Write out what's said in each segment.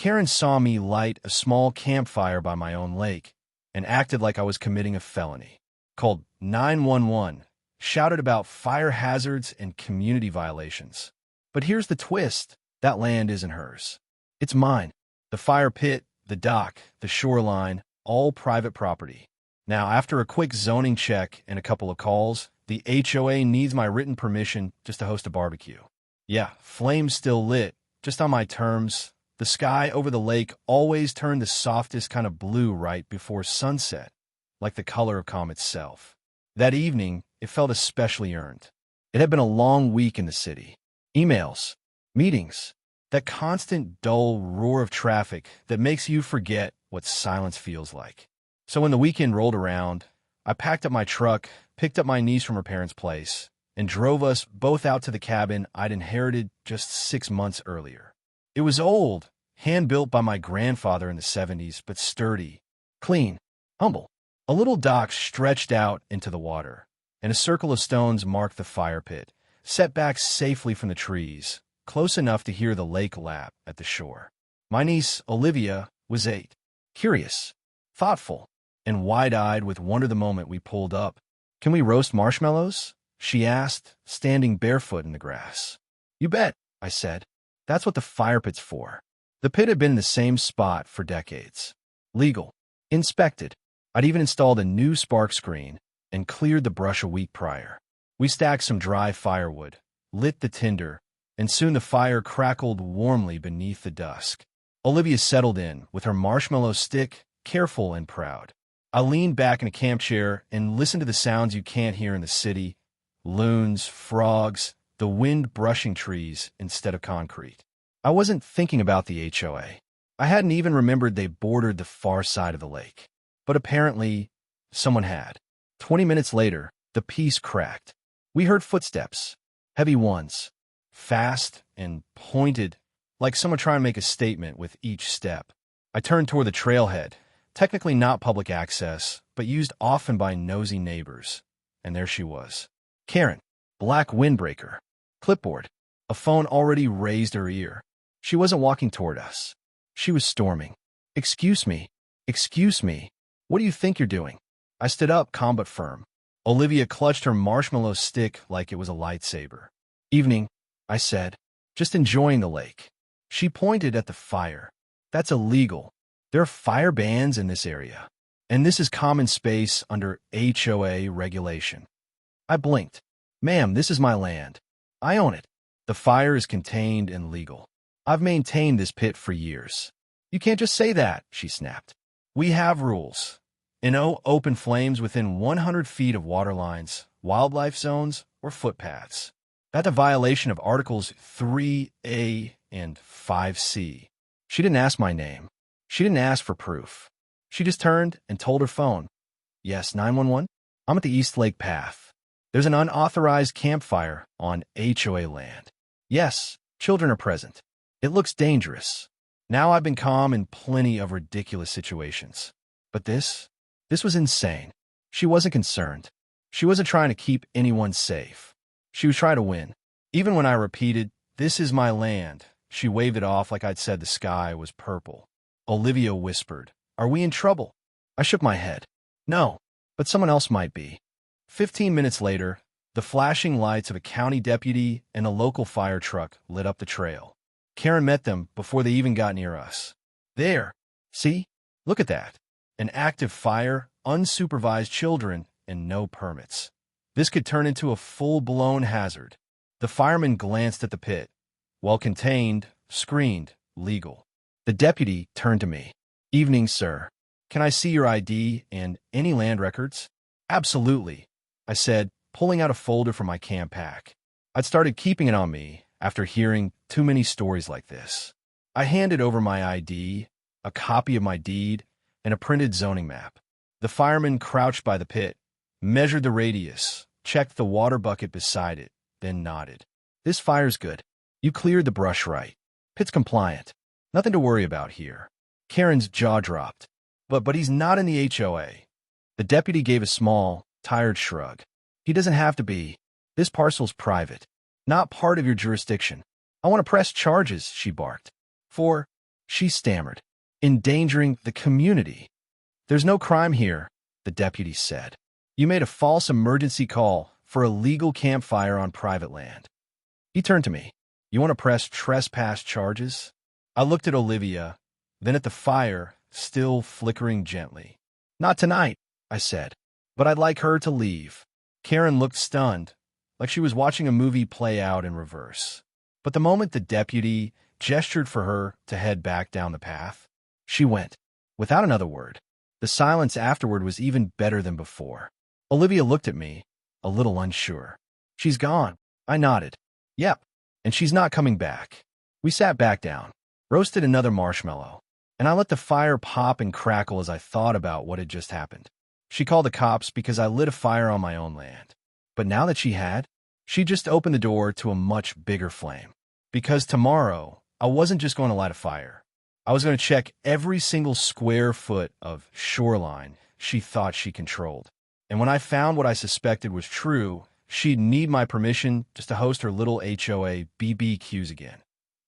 Karen saw me light a small campfire by my own lake and acted like I was committing a felony. Called 911, shouted about fire hazards and community violations. But here's the twist. That land isn't hers. It's mine. The fire pit, the dock, the shoreline, all private property. Now, after a quick zoning check and a couple of calls, the HOA needs my written permission just to host a barbecue. Yeah, flames still lit, just on my terms. The sky over the lake always turned the softest kind of blue right before sunset, like the color of calm itself. That evening, it felt especially earned. It had been a long week in the city. Emails, meetings, that constant dull roar of traffic that makes you forget what silence feels like. So when the weekend rolled around, I packed up my truck, picked up my niece from her parents' place, and drove us both out to the cabin I'd inherited just 6 months earlier. It was old, hand-built by my grandfather in the 70s, but sturdy, clean, humble. A little dock stretched out into the water, and a circle of stones marked the fire pit, set back safely from the trees, close enough to hear the lake lap at the shore. My niece, Olivia, was 8, curious, thoughtful, and wide-eyed with wonder the moment we pulled up. "Can we roast marshmallows?" she asked, standing barefoot in the grass. "You bet," I said. "That's what the fire pit's for." The pit had been in the same spot for decades. Legal. Inspected. I'd even installed a new spark screen and cleared the brush a week prior. We stacked some dry firewood, lit the tinder, and soon the fire crackled warmly beneath the dusk. Olivia settled in with her marshmallow stick, careful and proud. I leaned back in a camp chair and listened to the sounds you can't hear in the city: loons, frogs, the wind brushing trees instead of concrete. I wasn't thinking about the HOA. I hadn't even remembered they bordered the far side of the lake. But apparently, someone had. 20 minutes later, the peace cracked. We heard footsteps, heavy ones, fast and pointed, like someone trying to make a statement with each step. I turned toward the trailhead, technically not public access, but used often by nosy neighbors. And there she was. Karen, black windbreaker, clipboard, a phone already raised her ear. She wasn't walking toward us. She was storming. "Excuse me. Excuse me. What do you think you're doing?" I stood up, calm but firm. Olivia clutched her marshmallow stick like it was a lightsaber. "Evening," I said. "Just enjoying the lake." She pointed at the fire. "That's illegal. There are fire bans in this area, and this is common space under HOA regulation." I blinked. "Ma'am, this is my land. I own it. The fire is contained and legal. I've maintained this pit for years." "You can't just say that," she snapped. "We have rules. No open flames within 100 feet of water lines, wildlife zones, or footpaths. That's a violation of Articles 3A and 5C. She didn't ask my name. She didn't ask for proof. She just turned and told her phone. "Yes, 911? I'm at the East Lake Path. There's an unauthorized campfire on HOA land. Yes, children are present. It looks dangerous. Now I've been calm in plenty of ridiculous situations. But this was insane. She wasn't concerned. She wasn't trying to keep anyone safe. She was trying to win. Even when I repeated, "This is my land," she waved it off like I'd said the sky was purple. Olivia whispered, "Are we in trouble?" I shook my head. "No, but someone else might be." 15 minutes later, the flashing lights of a county deputy and a local fire truck lit up the trail. Karen met them before they even got near us. "There. See? Look at that. An active fire, unsupervised children, and no permits. This could turn into a full-blown hazard." The fireman glanced at the pit. Well contained, screened, legal. The deputy turned to me. "Evening, sir. Can I see your ID and any land records?" "Absolutely," I said, pulling out a folder from my camp pack. I'd started keeping it on me after hearing too many stories like this. I handed over my ID, a copy of my deed, and a printed zoning map. The fireman crouched by the pit, measured the radius, checked the water bucket beside it, then nodded. "This fire's good. You cleared the brush right. Pit's compliant. Nothing to worry about here." Karen's jaw dropped. But he's not in the HOA. The deputy gave a small, tired shrug. "He doesn't have to be. This parcel's private, not part of your jurisdiction." "I want to press charges," she barked. "For She stammered. Endangering the community. There's no crime here, the deputy said. You made a false emergency call for a legal campfire on private land. He turned to me. You want to press trespass charges? I looked at Olivia, then at the fire, still flickering gently. Not tonight, I said, but I'd like her to leave. Karen looked stunned, like she was watching a movie play out in reverse. But the moment the deputy gestured for her to head back down the path, she went, without another word. The silence afterward was even better than before. Olivia looked at me, a little unsure. She's gone. I nodded. Yep, and she's not coming back. We sat back down, roasted another marshmallow, and I let the fire pop and crackle as I thought about what had just happened. She called the cops because I lit a fire on my own land. But now that she just opened the door to a much bigger flame. Because tomorrow, I wasn't just going to light a fire. I was going to check every single square foot of shoreline she thought she controlled. And when I found what I suspected was true, she'd need my permission just to host her little HOA BBQs again.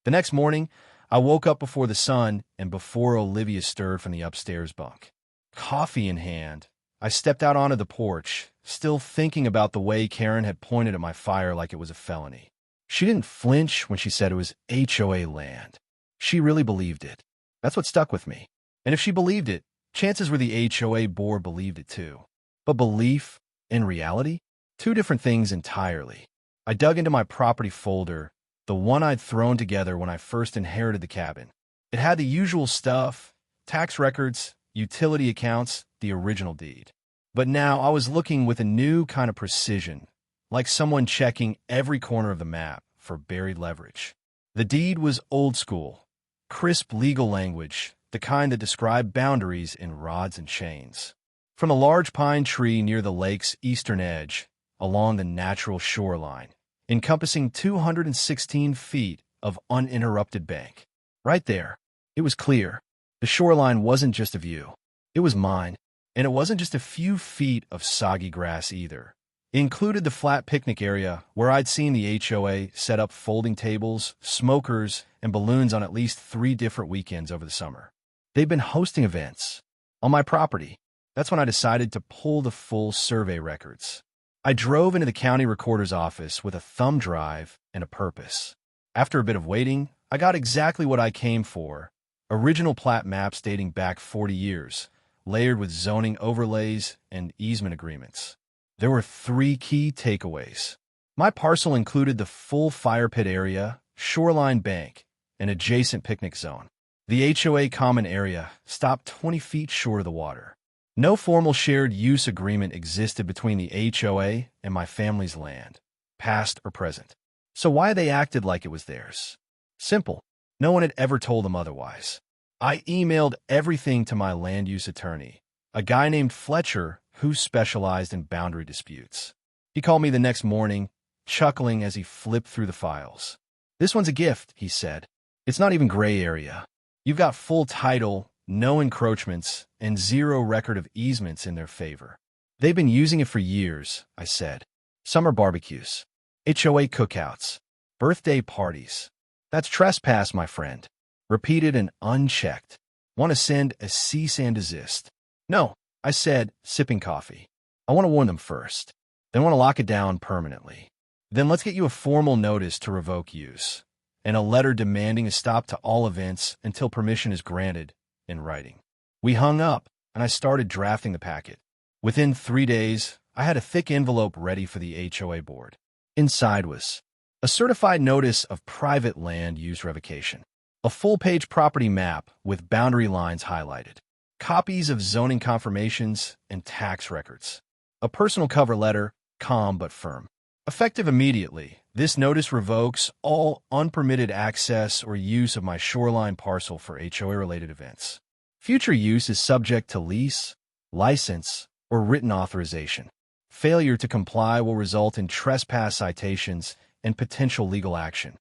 The next morning, I woke up before the sun and before Olivia stirred from the upstairs bunk. Coffee in hand, I stepped out onto the porch, still thinking about the way Karen had pointed at my fire like it was a felony. She didn't flinch when she said it was HOA land. She really believed it. That's what stuck with me. And if she believed it, chances were the HOA board believed it too. But belief and reality? Two different things entirely. I dug into my property folder, the one I'd thrown together when I first inherited the cabin. It had the usual stuff, tax records, utility accounts, the original deed. But now I was looking with a new kind of precision, like someone checking every corner of the map for buried leverage. The deed was old school, crisp legal language, the kind that described boundaries in rods and chains. From a large pine tree near the lake's eastern edge, along the natural shoreline, encompassing 216 feet of uninterrupted bank. Right there, it was clear. The shoreline wasn't just a view. It was mine, and it wasn't just a few feet of soggy grass either. It included the flat picnic area where I'd seen the HOA set up folding tables, smokers, and balloons on at least 3 different weekends over the summer. They'd been hosting events on my property. That's when I decided to pull the full survey records. I drove into the county recorder's office with a thumb drive and a purpose. After a bit of waiting, I got exactly what I came for. Original plat maps dating back 40 years, layered with zoning overlays and easement agreements. There were 3 key takeaways. My parcel included the full fire pit area, shoreline bank, and adjacent picnic zone. The HOA common area stopped 20 feet short of the water. No formal shared use agreement existed between the HOA and my family's land, past or present. So why they acted like it was theirs? Simple. No one had ever told them otherwise. I emailed everything to my land use attorney, a guy named Fletcher who specialized in boundary disputes. He called me the next morning, chuckling as he flipped through the files. This one's a gift, he said. It's not even gray area. You've got full title, no encroachments, and 0 record of easements in their favor. They've been using it for years, I said. Summer barbecues, HOA cookouts, birthday parties. That's trespass, my friend. Repeated and unchecked. Want to send a cease and desist? No, I said, sipping coffee. I want to warn them first. Then want to lock it down permanently. Then let's get you a formal notice to revoke use, and a letter demanding a stop to all events until permission is granted in writing. We hung up, and I started drafting the packet. Within 3 days, I had a thick envelope ready for the HOA board. Inside was a certified notice of private land use revocation, a full-page property map with boundary lines highlighted, copies of zoning confirmations and tax records, a personal cover letter, calm but firm. Effective immediately, this notice revokes all unpermitted access or use of my shoreline parcel for HOA-related events. Future use is subject to lease, license, or written authorization. Failure to comply will result in trespass citations and potential legal action.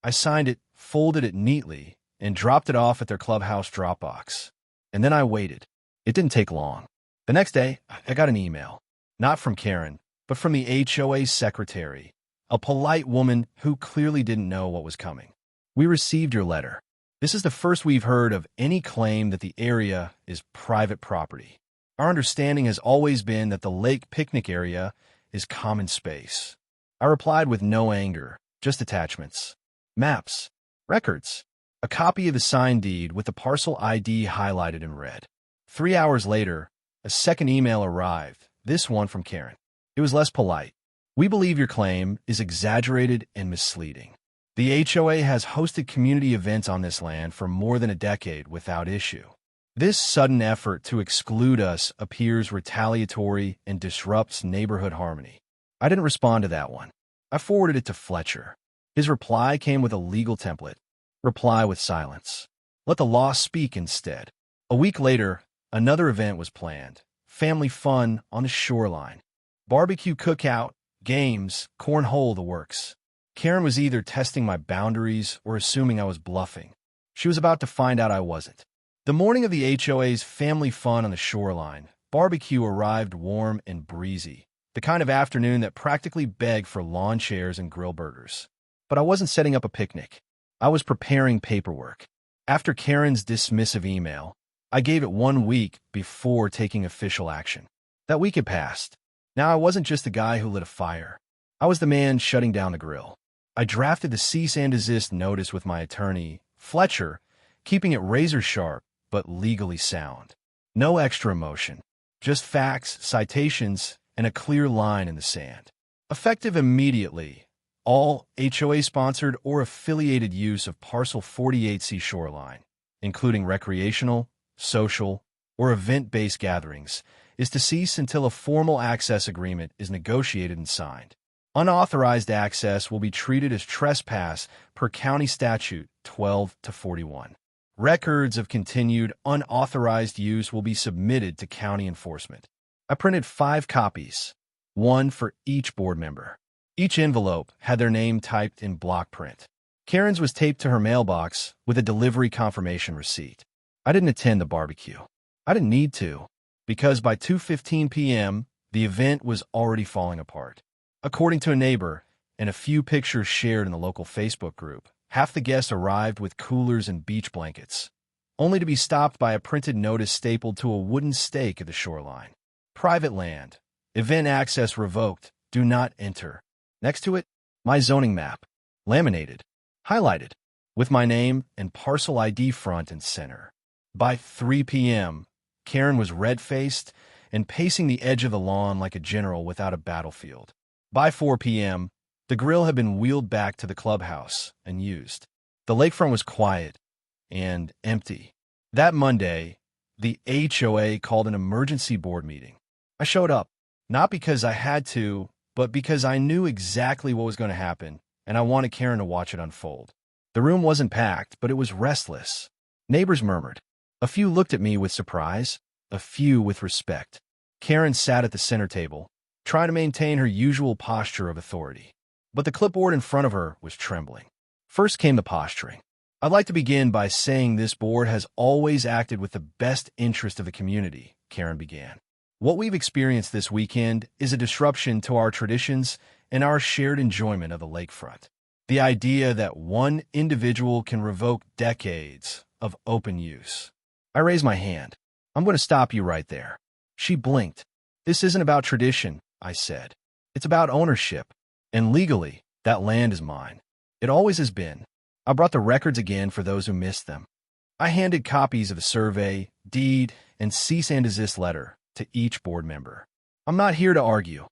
I signed it, folded it neatly, and dropped it off at their clubhouse Dropbox. And then I waited. It didn't take long. The next day, I got an email. Not from Karen, but from the HOA secretary, a polite woman who clearly didn't know what was coming. We received your letter. This is the first we've heard of any claim that the area is private property. Our understanding has always been that the lake picnic area is common space. I replied with no anger, just attachments. Maps. Records. A copy of the signed deed with the parcel ID highlighted in red. 3 hours later, a second email arrived, this one from Karen. It was less polite. We believe your claim is exaggerated and misleading. The HOA has hosted community events on this land for more than a decade without issue. This sudden effort to exclude us appears retaliatory and disrupts neighborhood harmony. I didn't respond to that one. I forwarded it to Fletcher. His reply came with a legal template. Reply with silence. Let the law speak instead. A week later, another event was planned. Family fun on the shoreline. Barbecue cookout, games, cornhole, the works. Karen was either testing my boundaries or assuming I was bluffing. She was about to find out I wasn't. The morning of the HOA's family fun on the shoreline, barbecue arrived warm and breezy, the kind of afternoon that practically begged for lawn chairs and grill burgers. But I wasn't setting up a picnic. I was preparing paperwork. After Karen's dismissive email, I gave it 1 week before taking official action. That week had passed. Now I wasn't just the guy who lit a fire. I was the man shutting down the grill. I drafted the cease and desist notice with my attorney, Fletcher, keeping it razor sharp but legally sound. No extra emotion, just facts, citations, and a clear line in the sand. Effective immediately, all HOA-sponsored or affiliated use of Parcel 48C shoreline, including recreational, social, or event-based gatherings, is to cease until a formal access agreement is negotiated and signed. Unauthorized access will be treated as trespass per County Statute 12-41. Records of continued unauthorized use will be submitted to county enforcement. I printed 5 copies, 1 for each board member. Each envelope had their name typed in block print. Karen's was taped to her mailbox with a delivery confirmation receipt. I didn't attend the barbecue. I didn't need to, because by 2:15 p.m., the event was already falling apart. According to a neighbor and a few pictures shared in the local Facebook group, half the guests arrived with coolers and beach blankets, only to be stopped by a printed notice stapled to a wooden stake at the shoreline. Private land. Event access revoked. Do not enter. Next to it, my zoning map, laminated, highlighted, with my name and parcel ID front and center. By 3 p.m., Karen was red-faced and pacing the edge of the lawn like a general without a battlefield. By 4 p.m., the grill had been wheeled back to the clubhouse and used. The lakefront was quiet and empty. That Monday, the HOA called an emergency board meeting. I showed up, not because I had to, but because I knew exactly what was going to happen, and I wanted Karen to watch it unfold. The room wasn't packed, but it was restless. Neighbors murmured. A few looked at me with surprise, a few with respect. Karen sat at the center table, trying to maintain her usual posture of authority. But the clipboard in front of her was trembling. First came the posturing. I'd like to begin by saying this board has always acted with the best interest of the community, Karen began. What we've experienced this weekend is a disruption to our traditions and our shared enjoyment of the lakefront. The idea that one individual can revoke decades of open use. I raised my hand. I'm going to stop you right there. She blinked. This isn't about tradition, I said. It's about ownership. And legally, that land is mine. It always has been. I brought the records again for those who missed them. I handed copies of the survey, deed, and cease and desist letter to each board member. I'm not here to argue,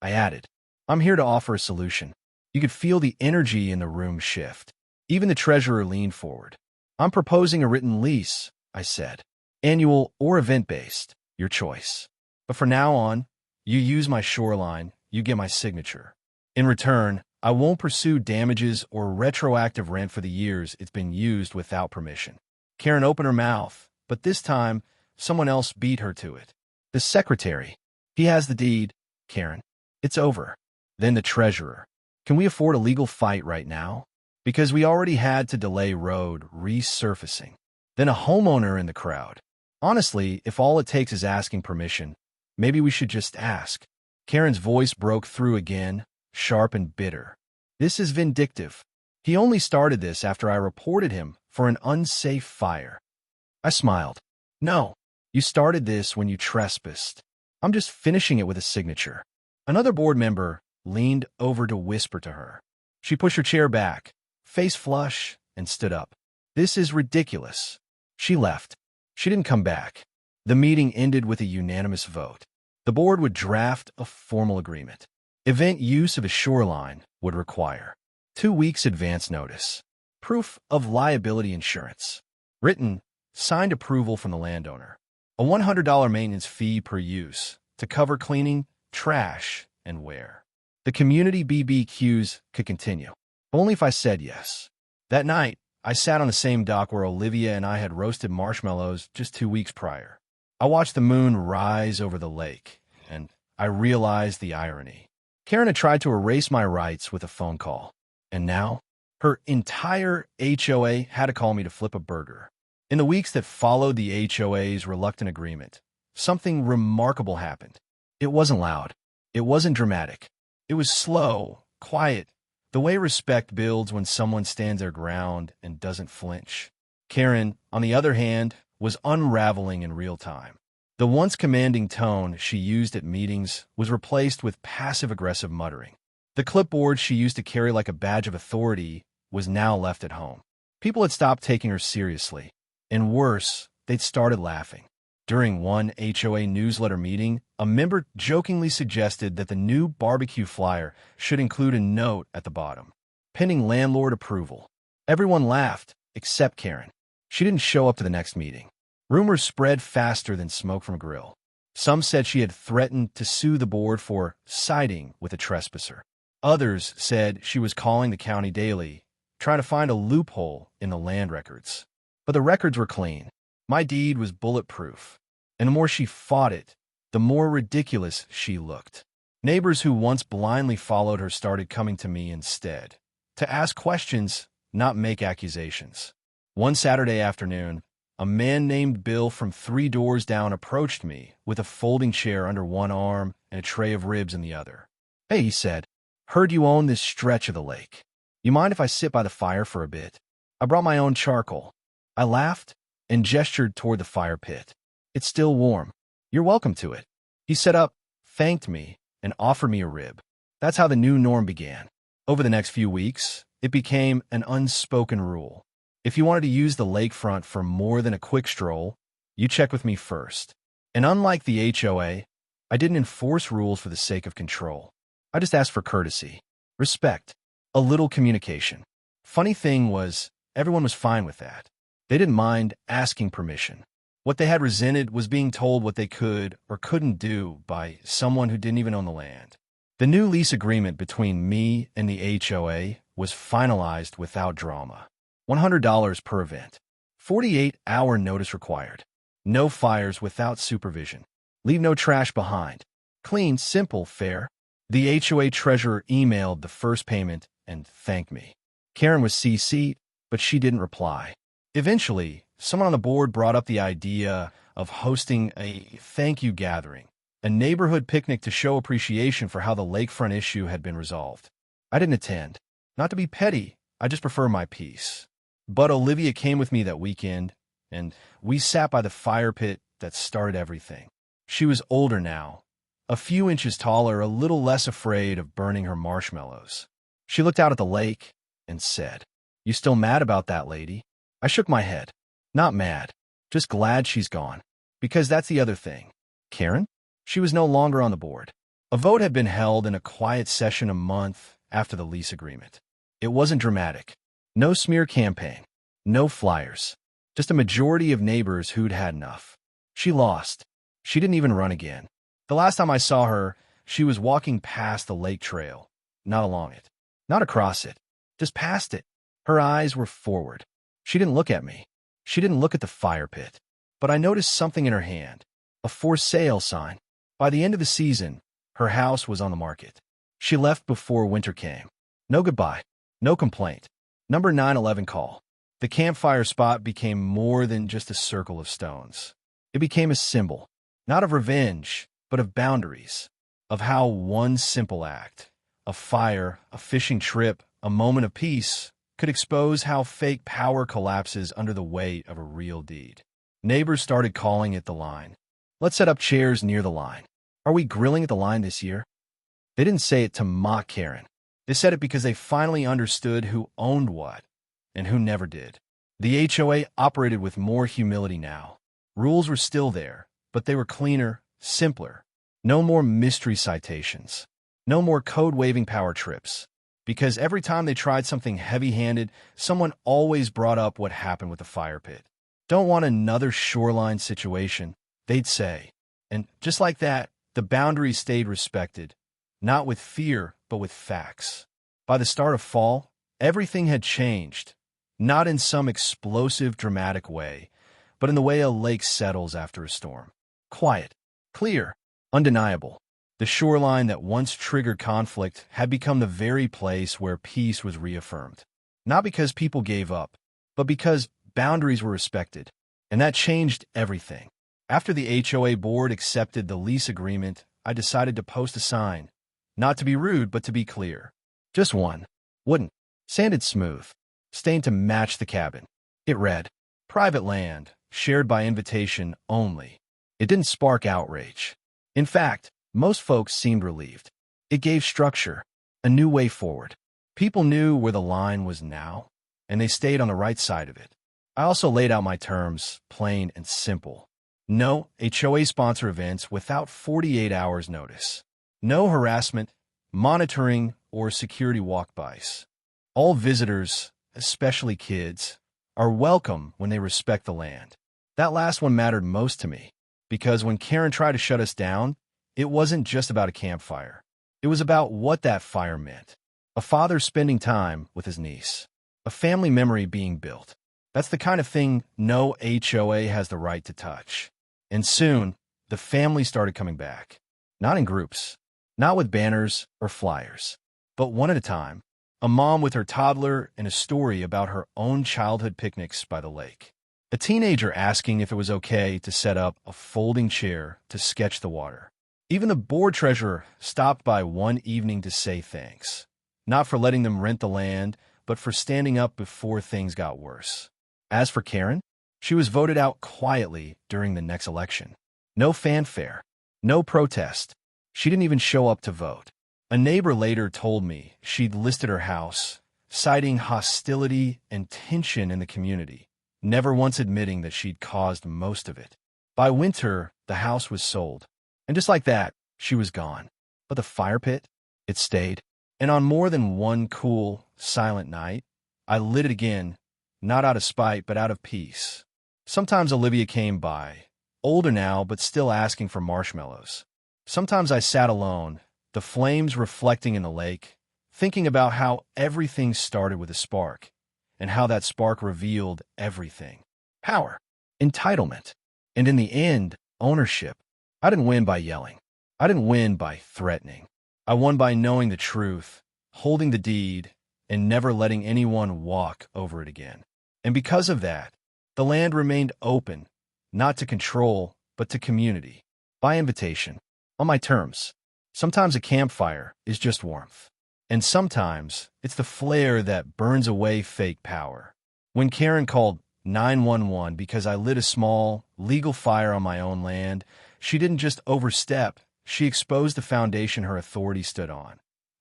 I added. I'm here to offer a solution. You could feel the energy in the room shift. Even the treasurer leaned forward. I'm proposing a written lease, I said. Annual or event-based, your choice. But for now on, you use my shoreline, you get my signature. In return, I won't pursue damages or retroactive rent for the years it's been used without permission. Karen opened her mouth, but this time, someone else beat her to it. The secretary. He has the deed, Karen. It's over. Then the treasurer. Can we afford a legal fight right now? Because we already had to delay road resurfacing. Then a homeowner in the crowd. Honestly, if all it takes is asking permission, maybe we should just ask. Karen's voice broke through again, sharp and bitter. This is vindictive. He only started this after I reported him for an unsafe fire. I smiled. No, you started this when you trespassed. I'm just finishing it with a signature. Another board member leaned over to whisper to her. She pushed her chair back, face flush, and stood up. This is ridiculous. She left. She didn't come back. The meeting ended with a unanimous vote. The board would draft a formal agreement. Event use of a shoreline would require 2 weeks advance notice, proof of liability insurance, written, signed approval from the landowner, a $100 maintenance fee per use to cover cleaning, trash, and wear. The community BBQs could continue, only if I said yes. That night, I sat on the same dock where Olivia and I had roasted marshmallows just 2 weeks prior. I watched the moon rise over the lake, and I realized the irony. Karen had tried to erase my rights with a phone call, and now her entire HOA had to call me to flip a burger. In the weeks that followed the HOA's reluctant agreement, something remarkable happened. It wasn't loud. It wasn't dramatic. It was slow, quiet, the way respect builds when someone stands their ground and doesn't flinch. Karen, on the other hand, was unraveling in real time. The once commanding tone she used at meetings was replaced with passive-aggressive muttering. The clipboard she used to carry like a badge of authority was now left at home. People had stopped taking her seriously, and worse, they'd started laughing. During one HOA newsletter meeting, a member jokingly suggested that the new barbecue flyer should include a note at the bottom, pending landlord approval. Everyone laughed, except Karen. She didn't show up to the next meeting. Rumors spread faster than smoke from a grill. Some said she had threatened to sue the board for siding with a trespasser. Others said she was calling the county daily, trying to find a loophole in the land records. But the records were clean. My deed was bulletproof. And the more she fought it, the more ridiculous she looked. Neighbors who once blindly followed her started coming to me instead, to ask questions, not make accusations. One Saturday afternoon, a man named Bill from 3 doors down approached me with a folding chair under one arm and a tray of ribs in the other. Hey, he said, heard you own this stretch of the lake. You mind if I sit by the fire for a bit? I brought my own charcoal. I laughed and gestured toward the fire pit. It's still warm. You're welcome to it. He sat up, thanked me, and offered me a rib. That's how the new norm began. Over the next few weeks, it became an unspoken rule. If you wanted to use the lakefront for more than a quick stroll, you check with me first. And unlike the HOA, I didn't enforce rules for the sake of control. I just asked for courtesy, respect, a little communication. Funny thing was, everyone was fine with that. They didn't mind asking permission. What they had resented was being told what they could or couldn't do by someone who didn't even own the land. The new lease agreement between me and the HOA was finalized without drama. $100 per event. 48-hour notice required. No fires without supervision. Leave no trash behind. Clean, simple, fair. The HOA treasurer emailed the first payment and thanked me. Karen was CC'd, but she didn't reply. Eventually, someone on the board brought up the idea of hosting a thank you gathering, a neighborhood picnic to show appreciation for how the lakefront issue had been resolved. I didn't attend. Not to be petty, I just prefer my peace. But Olivia came with me that weekend, and we sat by the fire pit that started everything. She was older now, a few inches taller, a little less afraid of burning her marshmallows. She looked out at the lake and said, "You still mad about that lady?" I shook my head. Not mad, just glad she's gone. Because that's the other thing. Karen? She was no longer on the board. A vote had been held in a quiet session a month after the lease agreement. It wasn't dramatic. No smear campaign. No flyers. Just a majority of neighbors who'd had enough. She lost. She didn't even run again. The last time I saw her, she was walking past the lake trail. Not along it. Not across it. Just past it. Her eyes were forward. She didn't look at me. She didn't look at the fire pit. But I noticed something in her hand. A for sale sign. By the end of the season, her house was on the market. She left before winter came. No goodbye. No complaint. Number 911 call. The campfire spot became more than just a circle of stones. It became a symbol, not of revenge, but of boundaries, of how one simple act, a fire, a fishing trip, a moment of peace, could expose how fake power collapses under the weight of a real deed. Neighbors started calling it the line. Let's set up chairs near the line. Are we grilling at the line this year? They didn't say it to mock Karen. They said it because they finally understood who owned what and who never did. The HOA operated with more humility now. Rules were still there, but they were cleaner, simpler. No more mystery citations. No more code-waving power trips. Because every time they tried something heavy-handed, someone always brought up what happened with the fire pit. Don't want another shoreline situation, they'd say. And just like that, the boundaries stayed respected, not with fear, but with facts. By the start of fall, everything had changed, not in some explosive, dramatic way, but in the way a lake settles after a storm. Quiet, clear, undeniable. The shoreline that once triggered conflict had become the very place where peace was reaffirmed. Not because people gave up, but because boundaries were respected. And that changed everything. After the HOA board accepted the lease agreement, I decided to post a sign. Not to be rude, but to be clear. Just one. Wooden. Sanded smooth. Stained to match the cabin. It read, "Private land, shared by invitation only." It didn't spark outrage. In fact, most folks seemed relieved. It gave structure, a new way forward. People knew where the line was now, and they stayed on the right side of it. I also laid out my terms, plain and simple. No HOA sponsor events without 48 hours notice. No harassment, monitoring, or security walk-bys. All visitors, especially kids, are welcome when they respect the land. That last one mattered most to me, because when Karen tried to shut us down, it wasn't just about a campfire. It was about what that fire meant. A father spending time with his niece. A family memory being built. That's the kind of thing no HOA has the right to touch. And soon, the family started coming back. Not in groups. Not with banners or flyers. But one at a time. A mom with her toddler and a story about her own childhood picnics by the lake. A teenager asking if it was okay to set up a folding chair to sketch the water. Even the board treasurer stopped by one evening to say thanks. Not for letting them rent the land, but for standing up before things got worse. As for Karen, she was voted out quietly during the next election. No fanfare. No protest. She didn't even show up to vote. A neighbor later told me she'd listed her house, citing hostility and tension in the community, never once admitting that she'd caused most of it. By winter, the house was sold. And just like that, she was gone. But the fire pit, it stayed. And on more than one cool, silent night, I lit it again, not out of spite, but out of peace. Sometimes Olivia came by, older now, but still asking for marshmallows. Sometimes I sat alone, the flames reflecting in the lake, thinking about how everything started with a spark, and how that spark revealed everything. Power, entitlement, and in the end, ownership. I didn't win by yelling. I didn't win by threatening. I won by knowing the truth, holding the deed, and never letting anyone walk over it again. And because of that, the land remained open, not to control, but to community, by invitation, on my terms. Sometimes a campfire is just warmth. And sometimes it's the flare that burns away fake power. When Karen called 911 because I lit a small, legal fire on my own land, she didn't just overstep, she exposed the foundation her authority stood on.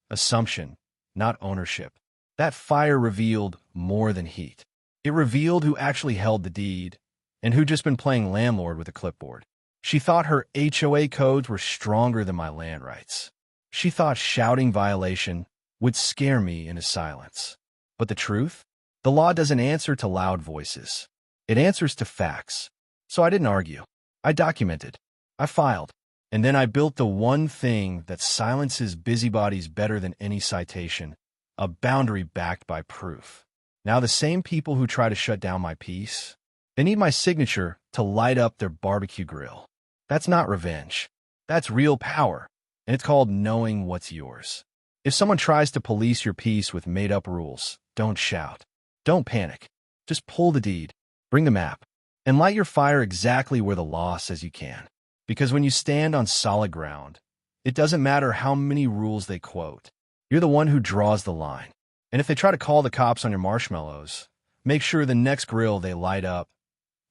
Assumption, not ownership. That fire revealed more than heat. It revealed who actually held the deed and who'd just been playing landlord with a clipboard. She thought her HOA codes were stronger than my land rights. She thought shouting violation would scare me into silence. But the truth? The law doesn't answer to loud voices. It answers to facts. So I didn't argue. I documented. I filed. And then I built the one thing that silences busybodies better than any citation, a boundary backed by proof. Now the same people who try to shut down my peace, they need my signature to light up their barbecue grill. That's not revenge. That's real power, and it's called knowing what's yours. If someone tries to police your peace with made-up rules, don't shout. Don't panic. Just pull the deed, bring the map, and light your fire exactly where the law says you can. Because when you stand on solid ground, it doesn't matter how many rules they quote. You're the one who draws the line. And if they try to call the cops on your marshmallows, make sure the next grill they light up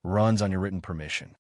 runs on your written permission.